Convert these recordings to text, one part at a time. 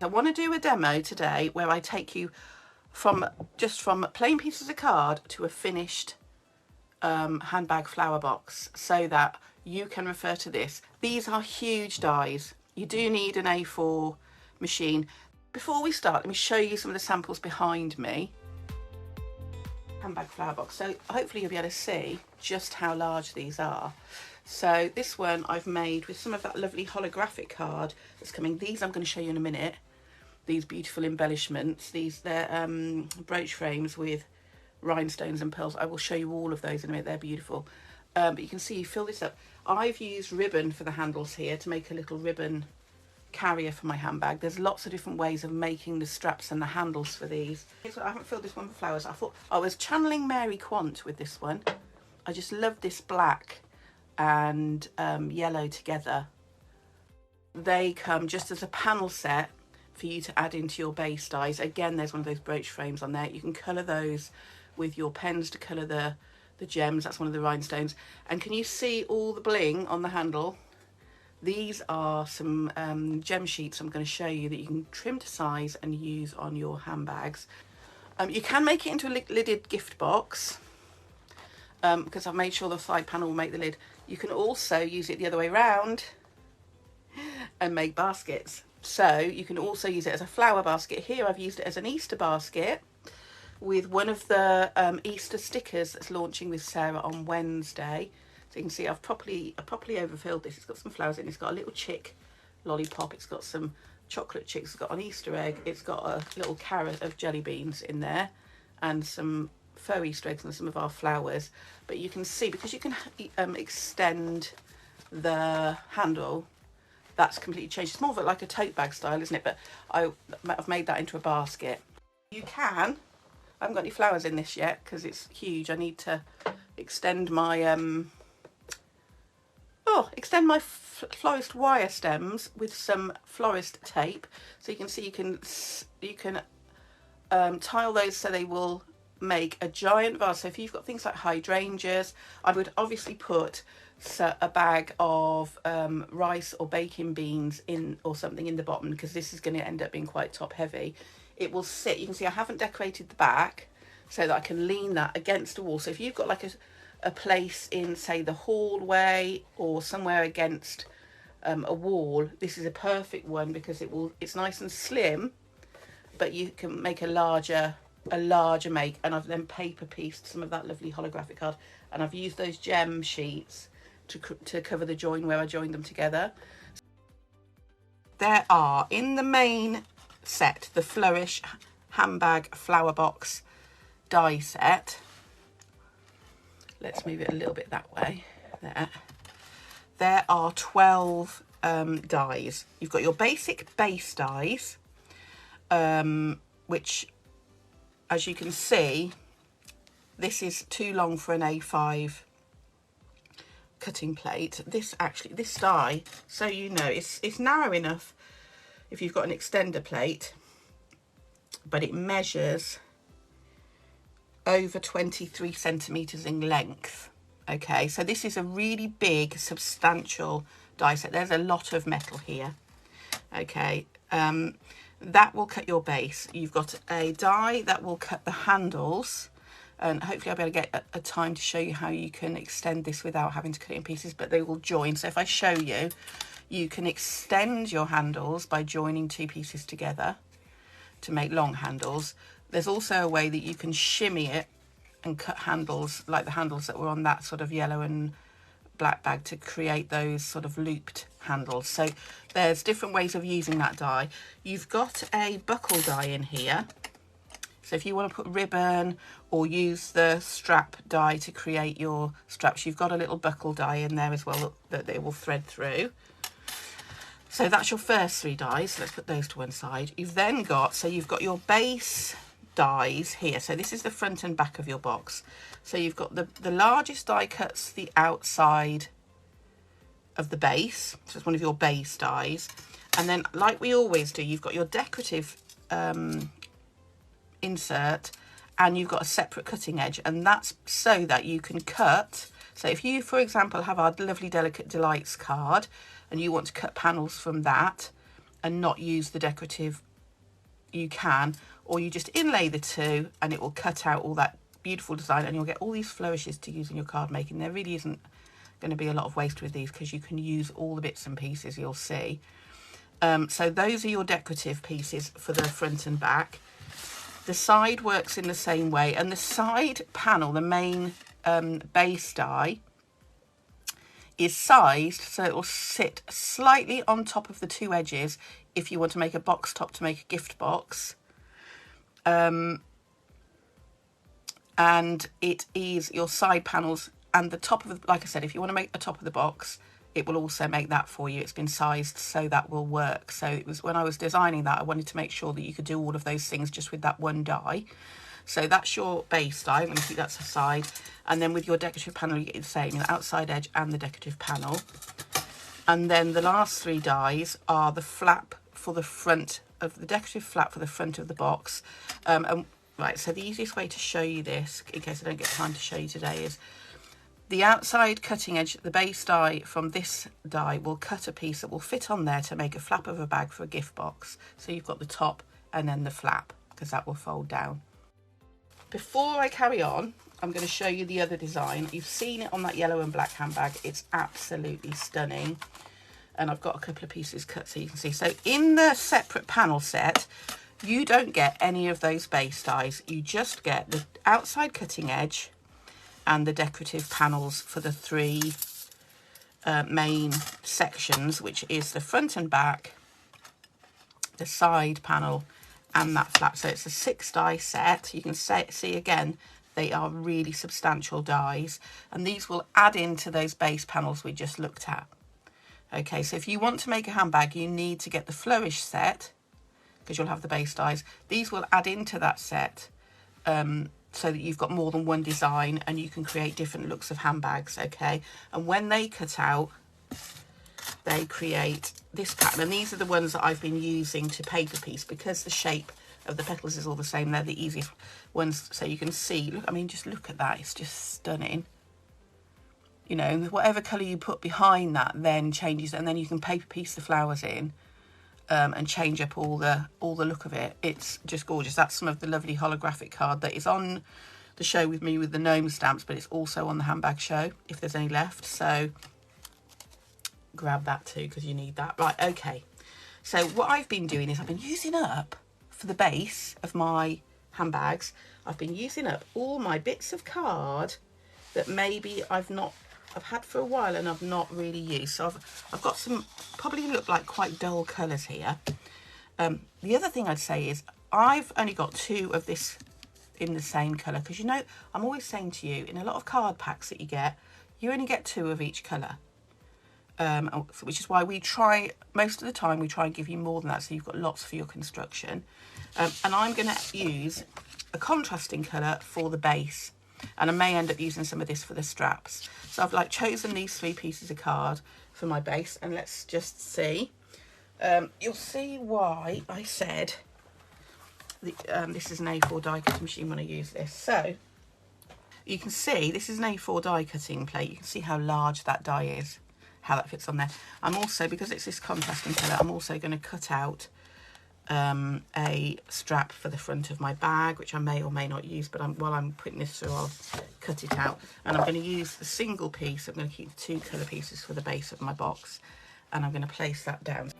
I want to do a demo today where I take you from plain pieces of card to a finished handbag flower box, so that you can refer to this. These are huge dies. You do need an A4 machine. Before we start, let me show you some of the samples behind me. Handbag flower box. So hopefully you'll be able to see just how large these are. So this one I've made with some of that lovely holographic card that's coming. These I'm going to show you in a minute. These beautiful embellishments. They're brooch frames with rhinestones and pearls. I will show you all of those in a minute. They're beautiful. But you can see, you fill this up. I've used ribbon for the handles here to make a little ribbon carrier for my handbag. There's lots of different ways of making the straps and the handles for these. I haven't filled this one with flowers. I thought I was channeling Mary Quant with this one. I just love this black and yellow together. They come just as a panel set for you to add into your base dies. Again, there's one of those brooch frames on there. You can colour those with your pens to colour the gems. That's one of the rhinestones. And can you see all the bling on the handle? These are some gem sheets I'm going to show you that you can trim to size and use on your handbags. You can make it into a lidded gift box because I've made sure the side panel will make the lid. You can also use it the other way around and make baskets. So you can also use it as a flower basket. Here I've used it as an Easter basket with one of the Easter stickers that's launching with Sarah on Wednesday. So you can see I've properly overfilled this. It's got some flowers in it. It's got a little chick lollipop. It's got some chocolate chicks. It's got an Easter egg. It's got a little carrot of jelly beans in there and some faux Easter eggs and some of our flowers. But you can see, because you can extend the handle, that's completely changed. It's more of like a tote bag style, isn't it? But I've made that into a basket. You can, I haven't got any flowers in this yet because it's huge. I need to extend my florist wire stems with some florist tape. So you can see you can tile those so they will make a giant vase. So if you've got things like hydrangeas, I would obviously put a bag of rice or baking beans in or something in the bottom, because this is going to end up being quite top heavy. It will sit, you can see I haven't decorated the back so that I can lean that against a wall. So if you've got like a place in, say, the hallway or somewhere against a wall, this is a perfect one because it's nice and slim, but you can make a larger make. And I've then paper pieced some of that lovely holographic card, and I've used those gem sheets to cover the join where I joined them together. There are, in the main set, the Flourish handbag flower box die set. Let's move it a little bit that way. There are 12 dies. You've got your basic base dies, which, as you can see, this is too long for an A5 cutting plate. This die, so you know, it's narrow enough if you've got an extender plate, but it measures over 23 centimeters in length. Okay, so this is a really big, substantial die set. There's a lot of metal here. Okay, that will cut your base. You've got a die that will cut the handles, and hopefully I'll be able to get a time to show you how you can extend this without having to cut it in pieces, but they will join. So if I show you, you can extend your handles by joining two pieces together to make long handles. There's also a way that you can shimmy it and cut handles like the handles that were on that sort of yellow and black bag to create those sort of looped handles. So there's different ways of using that die. You've got a buckle die in here. So if you want to put ribbon or use the strap die to create your straps, you've got a little buckle die in there as well that they will thread through. So that's your first 3 dies. So let's put those to one side. You've then got, so you've got your base dies here. So this is the front and back of your box. So you've got the largest die cuts the outside of the base. So it's one of your base dies. And then, like we always do, you've got your decorative insert, and you've got a separate cutting edge, and that's so that you can cut. So if you, for example, have our lovely Delicate Delights card and you want to cut panels from that and not use the decorative you can, or you just inlay the two and it will cut out all that beautiful design, and you'll get all these flourishes to use in your card making. There really isn't going to be a lot of waste with these because you can use all the bits and pieces, you'll see. So those are your decorative pieces for the front and back. The side works in the same way, and the side panel, the main base die, is sized so it will sit slightly on top of the two edges if you want to make a box top to make a gift box. And it is your side panels and the top of the, like I said, if you want to make the top of the box, it will also make that for you. It's been sized so that will work. So it was, when I was designing that, I wanted to make sure that you could do all of those things just with that one die. So that's your base die. I'm going to keep that aside. And then with your decorative panel, you get the same, the outside edge and the decorative panel. And then the last three dies are the flap for the front of the decorative flap for the front of the box. Right, so the easiest way to show you this, in case I don't get time to show you today, is the outside cutting edge, the base die from this die will cut a piece that will fit on there to make a flap of a bag for a gift box. So you've got the top and then the flap, because that will fold down. Before I carry on, I'm going to show you the other design. You've seen it on that yellow and black handbag. It's absolutely stunning. And I've got a couple of pieces cut so you can see. So in the separate panel set, you don't get any of those base dies. You just get the outside cutting edge and the decorative panels for the three main sections, which is the front and back, the side panel, and that flap. So it's a 6 die set. You can see again, they are really substantial dies, and these will add into those base panels we just looked at. Okay, so if you want to make a handbag, you need to get the flourish set, because you'll have the base dies. These will add into that set, so that you've got more than one design and you can create different looks of handbags. Okay, and when they cut out, they create this pattern, and these are the ones that I've been using to paper piece because the shape of the petals is all the same. They're the easiest ones, so you can see, look, I mean, just look at that, it's just stunning. You know, whatever colour you put behind that then changes, and then you can paper piece the flowers in and change up all the look of it. It's just gorgeous. That's some of the lovely holographic card that is on the show with me with the gnome stamps, but it's also on the handbag show if there's any left, so grab that too because you need that. Right, okay, so what I've been doing is I've been using up, for the base of my handbags, I've been using up all my bits of card that maybe I've had for a while and I've not really used. So I've got some probably look like quite dull colours here. The other thing I'd say is I've only got 2 of this in the same colour, because you know, I'm always saying to you, in a lot of card packs that you get, you only get 2 of each colour. Which is why we try, most of the time we try and give you more than that, so you've got lots for your construction. And I'm going to use a contrasting colour for the base, and I may end up using some of this for the straps. So I've chosen these 3 pieces of card for my base, and let's just see. You'll see why I said this is an A4 die cutting machine when I use this. So you can see this is an A4 die cutting plate. You can see how large that die is, how that fits on there. I'm also, because it's this contrasting colour, I'm also going to cut out a strap for the front of my bag, which I may or may not use, but while I'm putting this through, I'll cut it out. And I'm going to use the single piece. I'm going to keep the 2 colour pieces for the base of my box, and I'm going to place that down.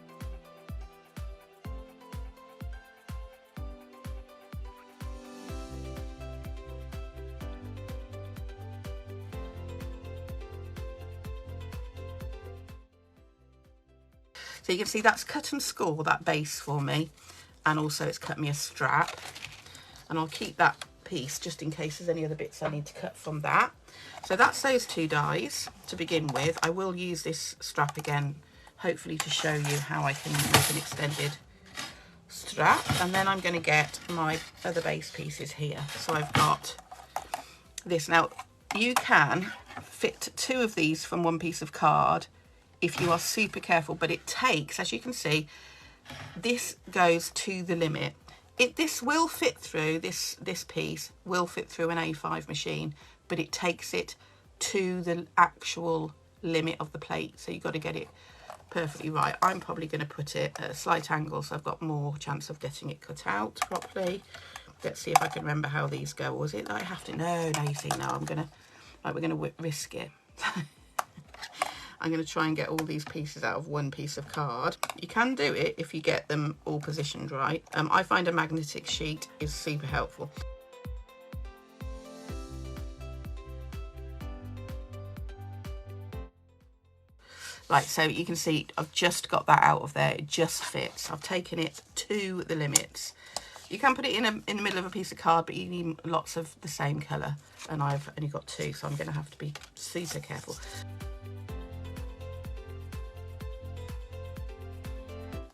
So you can see that's cut and score that base for me, and also it's cut me a strap, and I'll keep that piece just in case there's any other bits I need to cut from that. So that's those 2 dies to begin with. I will use this strap again, hopefully to show you how I can make an extended strap, and then I'm going to get my other base pieces here. So I've got this. Now you can fit 2 of these from 1 piece of card if you are super careful, but it takes, as you can see, this goes to the limit. This will fit through, this piece will fit through an A5 machine, but it takes it to the actual limit of the plate, so you've got to get it perfectly right. I'm probably going to put it at a slight angle so I've got more chance of getting it cut out properly. Let's see if I can remember how these go. Or is it that I have to? No, you see, no, I'm going to, like, we're going to risk it. I'm going to try and get all these pieces out of one piece of card. You can do it if you get them all positioned right. I find a magnetic sheet is super helpful. Right, so you can see I've just got that out of there. It just fits. I've taken it to the limits. You can put it in the middle of a piece of card, but you need lots of the same colour. And I've only got 2, so I'm going to have to be super careful.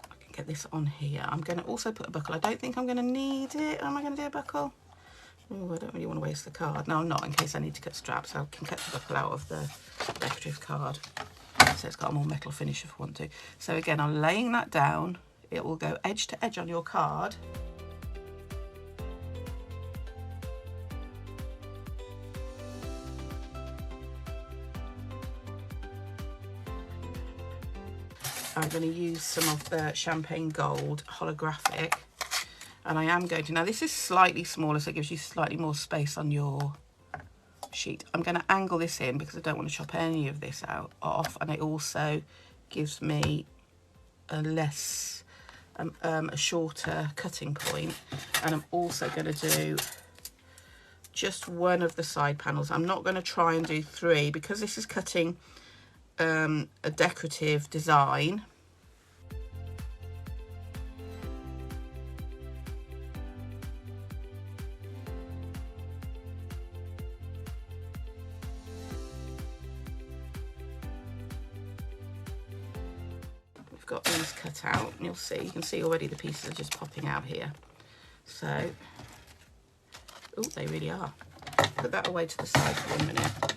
I can get this on here. I'm going to also put a buckle. I don't think I'm going to need it. Am I going to do a buckle? Oh, I don't really want to waste the card. No, I'm not, in case I need to cut straps. I can cut the buckle out of the decorative card. So it's got a more metal finish if I want to. So again, I'm laying that down. It will go edge to edge on your card. I'm going to use some of the champagne gold holographic, and I am going to, now this is slightly smaller so it gives you slightly more space on your sheet. I'm going to angle this in because I don't want to chop any of this off, and it also gives me a less a shorter cutting point. And I'm also going to do just one of the side panels. I'm not going to try and do 3 because this is cutting a decorative design. We've got these cut out, and you can see already the pieces are just popping out here. So, oh, they really are. Put that away to the side for 1 minute.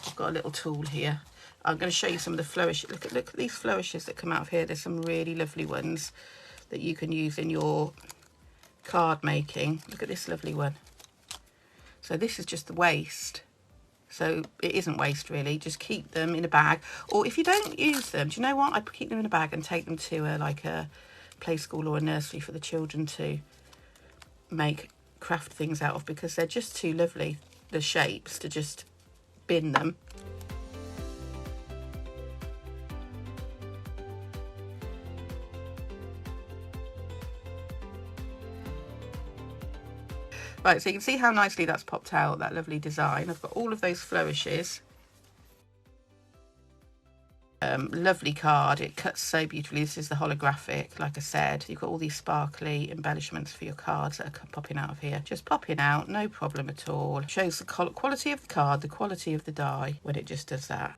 I've got a little tool here. I'm going to show you some of the flourishes. Look at these flourishes that come out of here. There's some really lovely ones that you can use in your card making. Look at this lovely one. So this is just the waste. So it isn't waste really. Just keep them in a bag. Or if you don't use them, do you know what? I keep them in a bag and take them to like a play school or a nursery for the children to make craft things out of, because they're just too lovely, the shapes, to just bin them. Right, so you can see how nicely that's popped out, that lovely design. I've got all of those flourishes. Lovely card, it cuts so beautifully. This is the holographic, like I said. You've got all these sparkly embellishments for your cards that are popping out of here. Just popping out, no problem at all. Shows the quality of the card, the quality of the die when it just does that.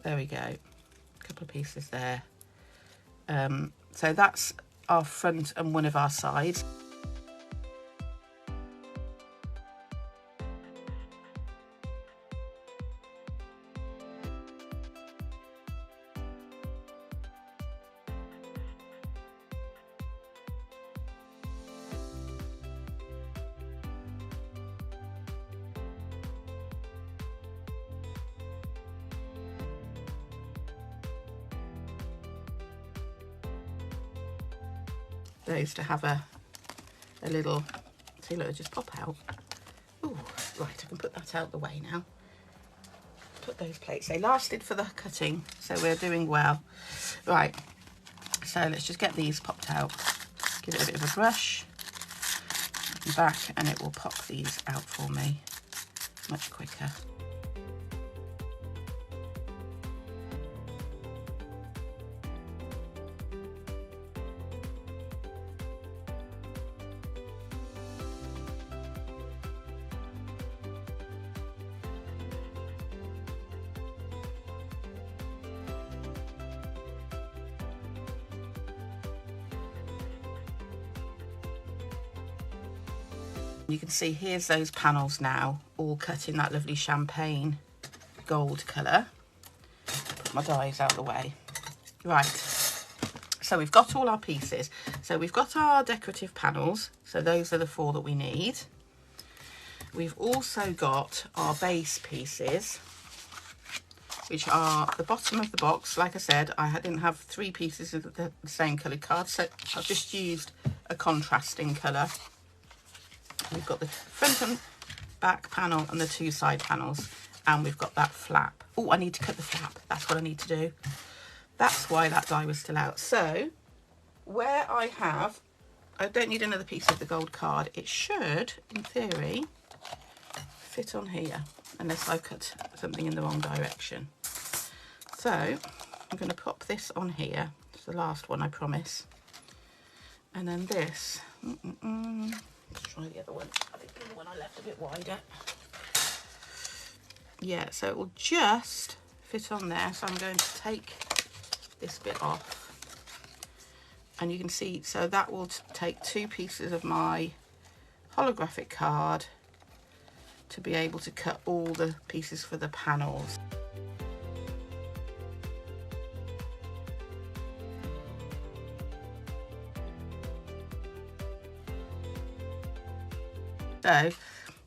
There we go, a couple of pieces there. So that's our front and one of our sides. Those to have a little, see, look, just pop out. Ooh, right, I can put that out the way now. Put those plates, they lasted for the cutting, so we're doing well. Right, so let's just get these popped out. Give it a bit of a brush and back, and it will pop these out for me much quicker. You can see here's those panels now, all cut in that lovely champagne gold colour. Put my dies out of the way. Right, so we've got all our pieces. So we've got our decorative panels, so those are the 4 that we need. We've also got our base pieces. which are the bottom of the box. Like I said, I didn't have 3 pieces of the same coloured card, so I've just used a contrasting colour. We've got the front and back panel and the 2 side panels, and we've got that flap. Oh, I need to cut the flap. That's what I need to do. That's why that die was still out. So where I don't need another piece of the gold card. It should, in theory, fit on here, unless I cut something in the wrong direction. So I'm going to pop this on here. It's the last one, I promise. And then this. Let's try the other one. I think the one I left a bit wider. Yeah, so it will just fit on there. So I'm going to take this bit off. And you can see, so that will take 2 pieces of my holographic card to be able to cut all the pieces for the panels. So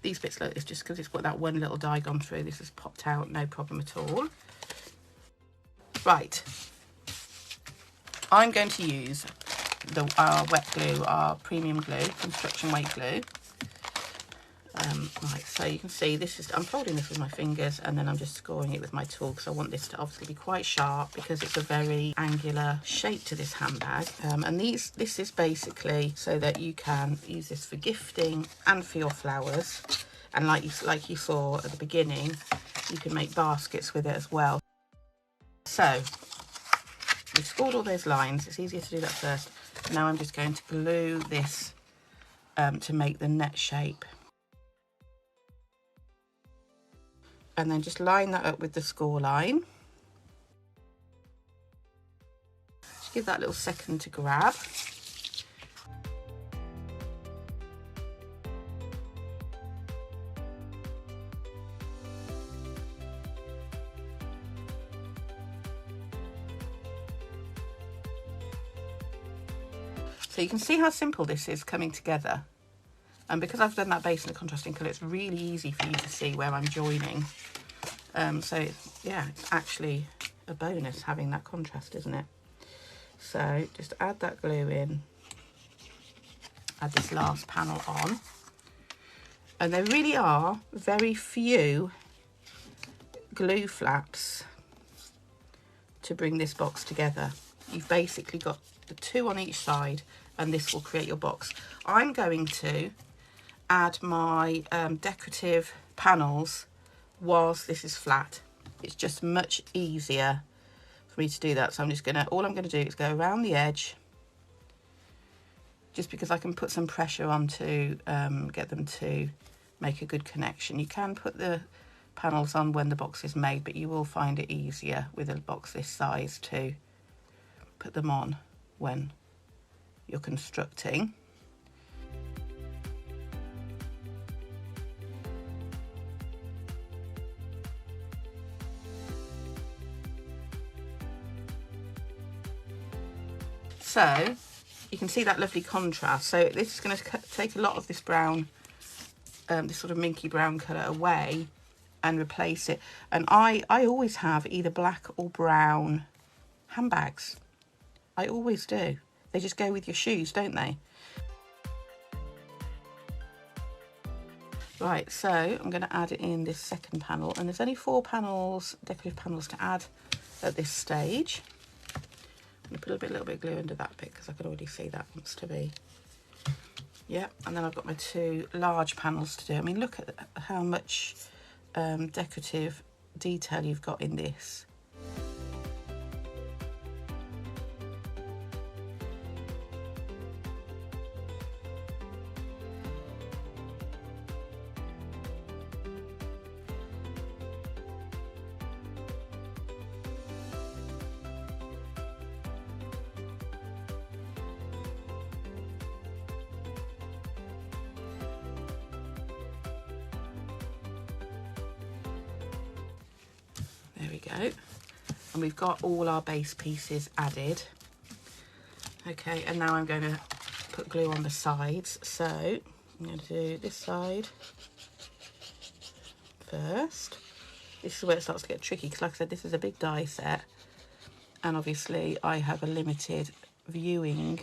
these bits like this, just because it's got that one little die gone through, this has popped out, no problem at all. Right, I'm going to use our wet glue, our premium glue, construction weight glue. Right, so you can see this is, I'm folding this with my fingers and then I'm just scoring it with my tool because I want this to obviously be quite sharp because it's a very angular shape to this handbag. And this is basically so that you can use this for gifting and for your flowers. And like you saw at the beginning, you can make baskets with it as well. So we've scored all those lines. It's easier to do that first. Now I'm just going to glue this to make the net shape. And then just line that up with the score line. Just give that a little second to grab. So you can see how simple this is coming together. And because I've done that base in the contrasting colour, it's really easy for you to see where I'm joining. So yeah, it's actually a bonus having that contrast, isn't it? So just add that glue in, add this last panel on. And there really are very few glue flaps to bring this box together. You've basically got the 2 on each side and this will create your box. I'm going to add my decorative panels whilst this is flat. It's just much easier for me to do that. So I'm just gonna, all I'm gonna do is go around the edge, just because I can put some pressure on to get them to make a good connection. You can put the panels on when the box is made, but you will find it easier with a box this size to put them on when you're constructing. So you can see that lovely contrast. So this is going to take a lot of this brown, this sort of minky brown colour away and replace it. And I always have either black or brown handbags. I always do. They just go with your shoes, don't they? Right, so I'm going to add it in this second panel, and there's only 4 panels, decorative panels to add at this stage. I'm going to put a little bit of glue under that bit because I can already see that wants to be. Yeah, and then I've got my 2 large panels to do. I mean, look at how much decorative detail you've got in this. There we go, and we've got all our base pieces added. Okay, and now I'm going to put glue on the sides. So I'm going to do this side first, This is where it starts to get tricky, because like I said, this is a big die set, and obviously I have a limited viewing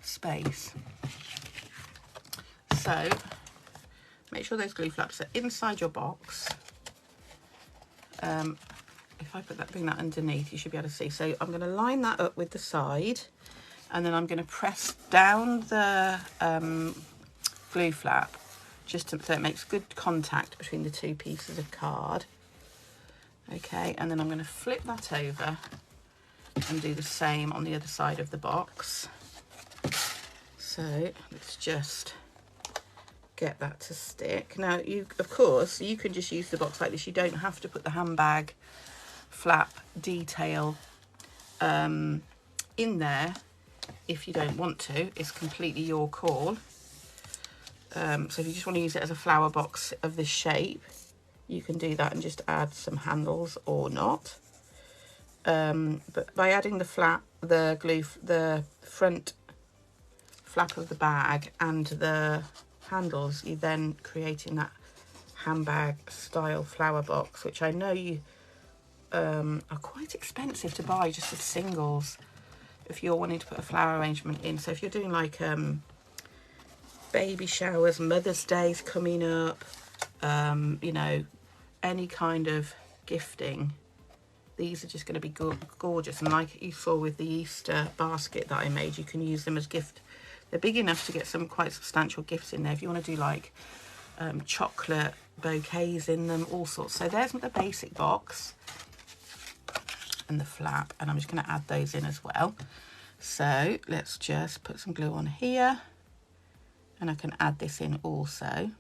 space. So make sure those glue flaps are inside your box. If I bring that underneath, you should be able to see. So I'm going to line that up with the side, and then I'm going to press down the glue flap just so it makes good contact between the two pieces of card. Okay, and then I'm going to flip that over and do the same on the other side of the box. So let's just get that to stick. Now, of course, you can just use the box like this. You don't have to put the handbag flap detail in there if you don't want to. It's completely your call. So if you just want to use it as a flower box of this shape, you can do that and just add some handles or not. But by adding the front flap of the bag and the handles, you're then creating that handbag style flower box, which I know you are quite expensive to buy just as singles if you're wanting to put a flower arrangement in. So if you're doing like baby showers, Mother's Day's coming up, you know, any kind of gifting, these are just going to be gorgeous. And like you saw with the Easter basket that I made, you can use them as gift. They're big enough to get some quite substantial gifts in there if you want to do like chocolate bouquets in them, all sorts. So there's the basic box and the flap, and I'm just going to add those in as well. So let's just put some glue on here, and I can add this in also.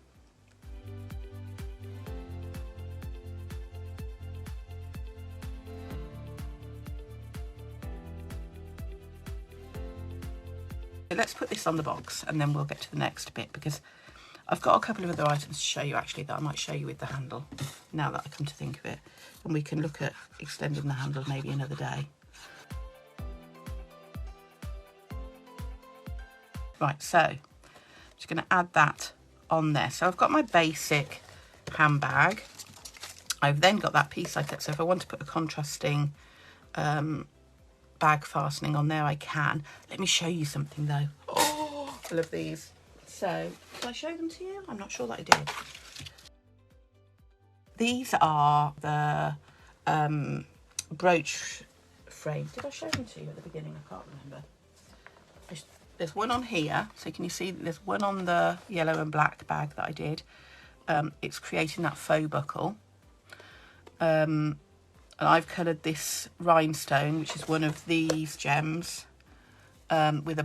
Let's put this on the box and then we'll get to the next bit, because I've got a couple of other items to show you actually that I might show you with the handle now that I come to think of it, and we can look at extending the handle maybe another day. Right, so I'm just going to add that on there. So I've got my basic handbag. I've then got that piece I cut, so if I want to put a contrasting bag fastening on there, I can. Let me show you something though. Oh, I love these. So did I show them to you? I'm not sure that I did. These are the brooch frames. Did I show them to you at the beginning? I can't remember. There's one on here, so can you see there's one on the yellow and black bag that I did. It's creating that faux buckle. And I've coloured this rhinestone, which is one of these gems, with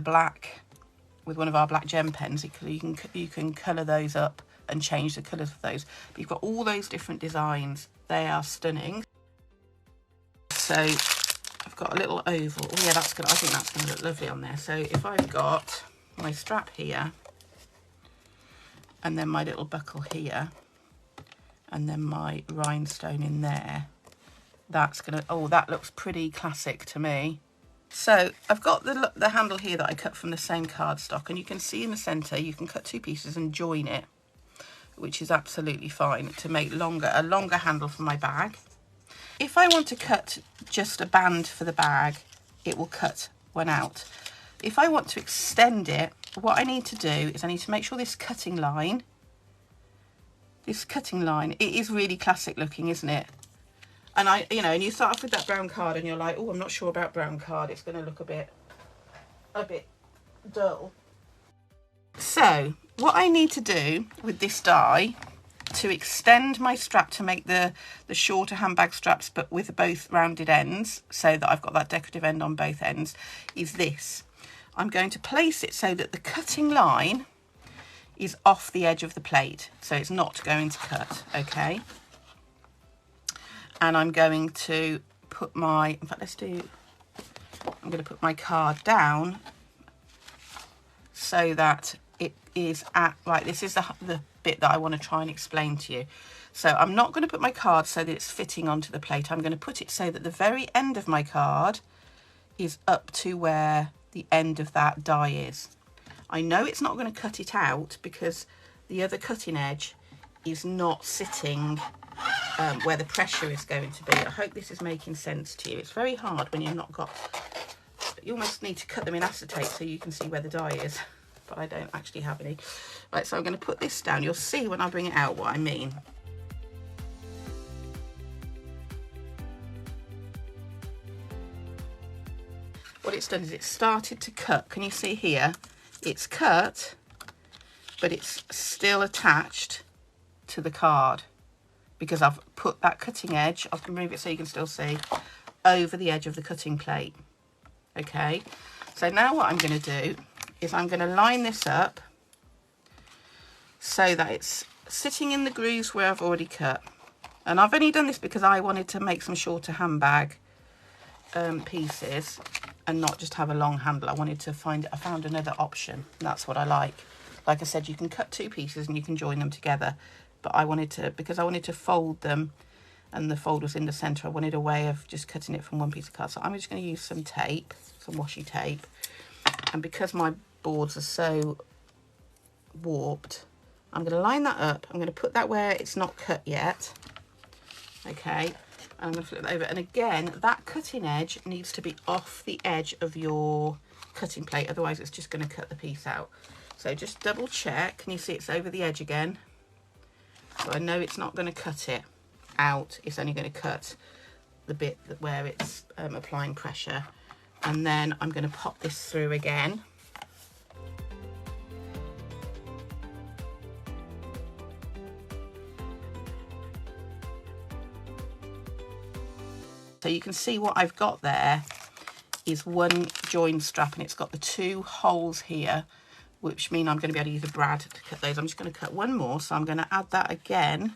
one of our black gem pens. You can colour those up and change the colours of those. But you've got all those different designs. They are stunning. So I've got a little oval. Oh yeah, I think that's gonna look lovely on there. So if I've got my strap here, and then my little buckle here, and then my rhinestone in there, that's gonna, oh, that looks pretty classic to me. So I've got the handle here that I cut from the same cardstock, and you can see in the centre you can cut two pieces and join it, which is absolutely fine to make a longer handle for my bag. If I want to cut just a band for the bag, it will cut one out. If I want to extend it, what I need to do is I need to make sure this cutting line, it is really classic looking, isn't it? And and you start off with that brown card and you're like, oh, I'm not sure about brown card. It's going to look a bit dull. So what I need to do with this die to extend my strap to make the shorter handbag straps, but with both rounded ends, so that I've got that decorative end on both ends, is this. I'm going to place it so that the cutting line is off the edge of the plate, so it's not going to cut, okay? And I'm going to put I'm going to put my card down so that it is at, right, this is the bit that I want to try and explain to you. So I'm not going to put my card so that it's fitting onto the plate. I'm going to put it so that the very end of my card is up to where the end of that die is. I know it's not going to cut it out because the other cutting edge is not sitting where the pressure is going to be. I hope this is making sense to you. It's very hard when you've not got, you almost need to cut them in acetate so you can see where the dye is, but I don't actually have any. Right, so I'm going to put this down. You'll see when I bring it out what I mean. What it's done is it's started to cut. Can you see here? It's cut, but it's still attached to the card because I've put that cutting edge, I'll move it so you can still see, over the edge of the cutting plate. Okay, so now what I'm going to do is I'm going to line this up so that it's sitting in the grooves where I've already cut. And I've only done this because I wanted to make some shorter handbag pieces and not just have a long handle. I found another option, and that's what I like. Like I said, you can cut two pieces and you can join them together, but because I wanted to fold them and the fold was in the center, I wanted a way of just cutting it from one piece of card. So I'm just going to use some tape, some washi tape, and because my boards are so warped, I'm going to line that up. I'm going to put that where it's not cut yet. Okay, I'm going to flip it over, and again, that cutting edge needs to be off the edge of your cutting plate, otherwise it's just going to cut the piece out. So just double check. Can you see it's over the edge again? So I know it's not going to cut it out, it's only going to cut the bit where it's applying pressure. And then I'm going to pop this through again. So you can see what I've got there is one join strap, and it's got the two holes here, which mean I'm going to be able to use a brad to cut those. I'm just going to cut one more, so I'm going to add that again.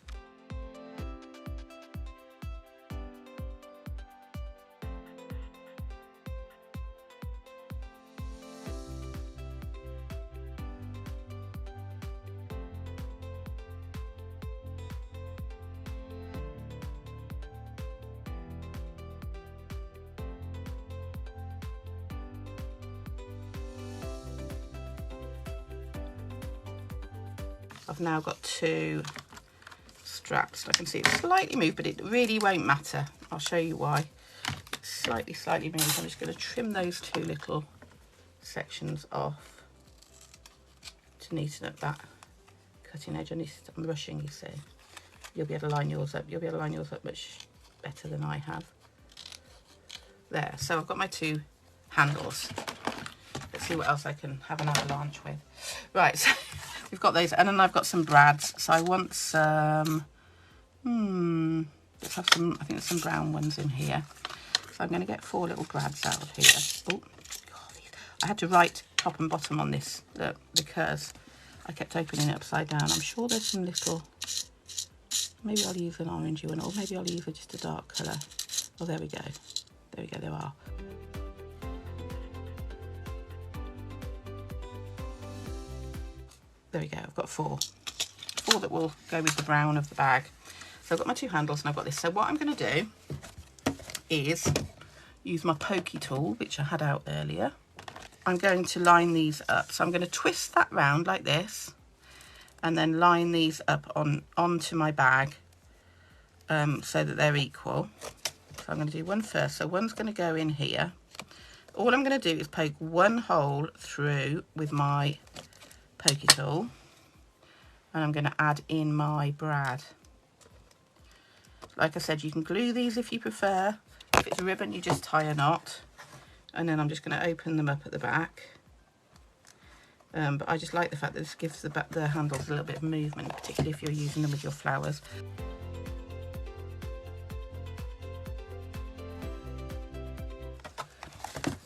I've now got two straps. I can see it's slightly moved, but it really won't matter. I'll show you why. It's slightly moved. I'm just going to trim those two little sections off to neaten up that cutting edge. I'm rushing, you see. You'll be able to line yours up. You'll be able to line yours up much better than I have. There. So I've got my two handles. Let's see what else I can have an avalanche with. Right. So we've got those, and then I've got some brads. So I want some, let's have some, I think there's some brown ones in here. So I'm going to get 4 little brads out of here. Oh, God, I had to write top and bottom on this, because I kept opening it upside down. I'm sure there's some little, maybe I'll use an orangey one, or maybe I'll use just a dark colour. Oh, there we go. There we go, there are. There we go, I've got 4 that will go with the brown of the bag. So I've got my 2 handles and I've got this. So what I'm going to do is use my pokey tool, which I had out earlier. I'm going to line these up. So I'm going to twist that round like this and then line these up onto my bag so that they're equal. So I'm going to do one first. So one's going to go in here. All I'm going to do is poke one hole through with my pokey tool, and I'm going to add in my brad. Like I said, you can glue these if you prefer. If it's a ribbon, you just tie a knot, and then I'm just going to open them up at the back. But I just like the fact that this gives the handles a little bit of movement, particularly if you're using them with your flowers.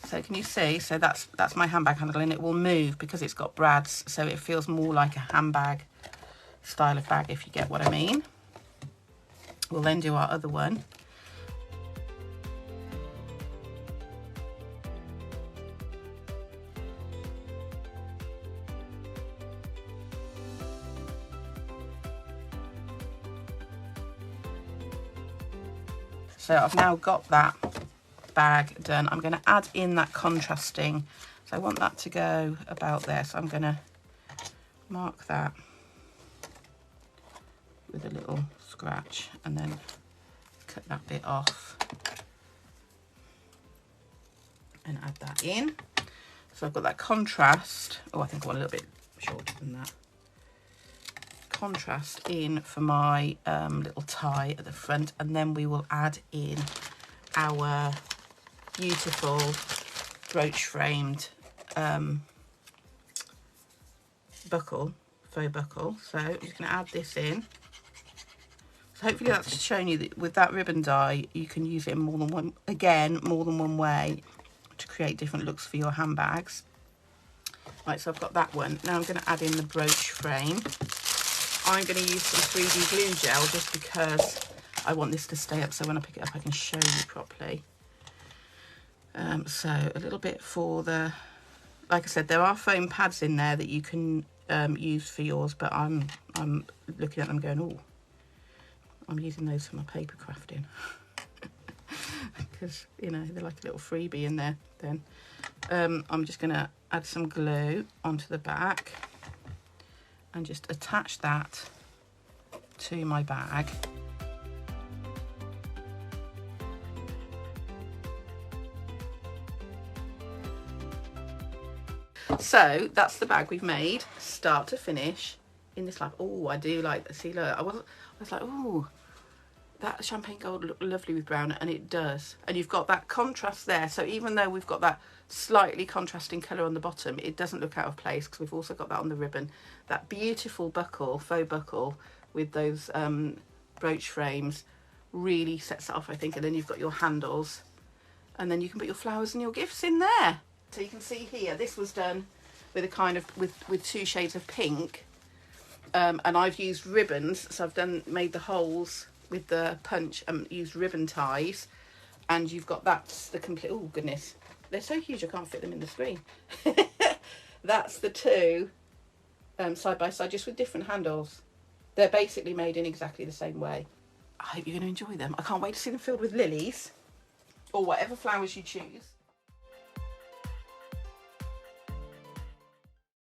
So can you see, so that's my handbag handle, and it will move because it's got brads, so it feels more like a handbag style of bag, if you get what I mean. We'll then do our other one. So I've now got that bag done. I'm going to add in that contrasting, so I want that to go about there, so I'm going to mark that with a little scratch and then cut that bit off and add that in. So I've got that contrast. Oh, I think I want a little bit shorter than that. Contrast in for my little tie at the front, and then we will add in our beautiful brooch framed buckle, faux buckle. So I'm just going to add this in. So hopefully that's shown you that with that ribbon dye you can use it in more than one way to create different looks for your handbags. Right, so I've got that one. Now I'm going to add in the brooch frame. I'm going to use some 3D glue gel just because I want this to stay up, so when I pick it up I can show you properly. So a little bit for the, like I said, there are foam pads in there that you can use for yours, but I'm looking at them going, oh, I'm using those for my paper crafting because, you know, they're like a little freebie in there. Then I'm just going to add some glue onto the back and just attach that to my bag. So that's the bag we've made, start to finish, in this lap. Oh, I do like, see, look, I was like, oh, that champagne gold looked lovely with brown, and it does. And you've got that contrast there, so even though we've got that slightly contrasting colour on the bottom, it doesn't look out of place because we've also got that on the ribbon. That beautiful buckle, faux buckle with those brooch frames really sets it off, I think. And then you've got your handles, and then you can put your flowers and your gifts in there. So you can see here, this was done with a kind of with 2 shades of pink, and I've used ribbons, so I've made the holes with the punch and used ribbon ties, and you've got that's the complete, oh goodness, they're so huge I can't fit them in the screen. That's the 2 side by side, just with different handles. They're basically made in exactly the same way. I hope you're going to enjoy them. I can't wait to see them filled with lilies or whatever flowers you choose.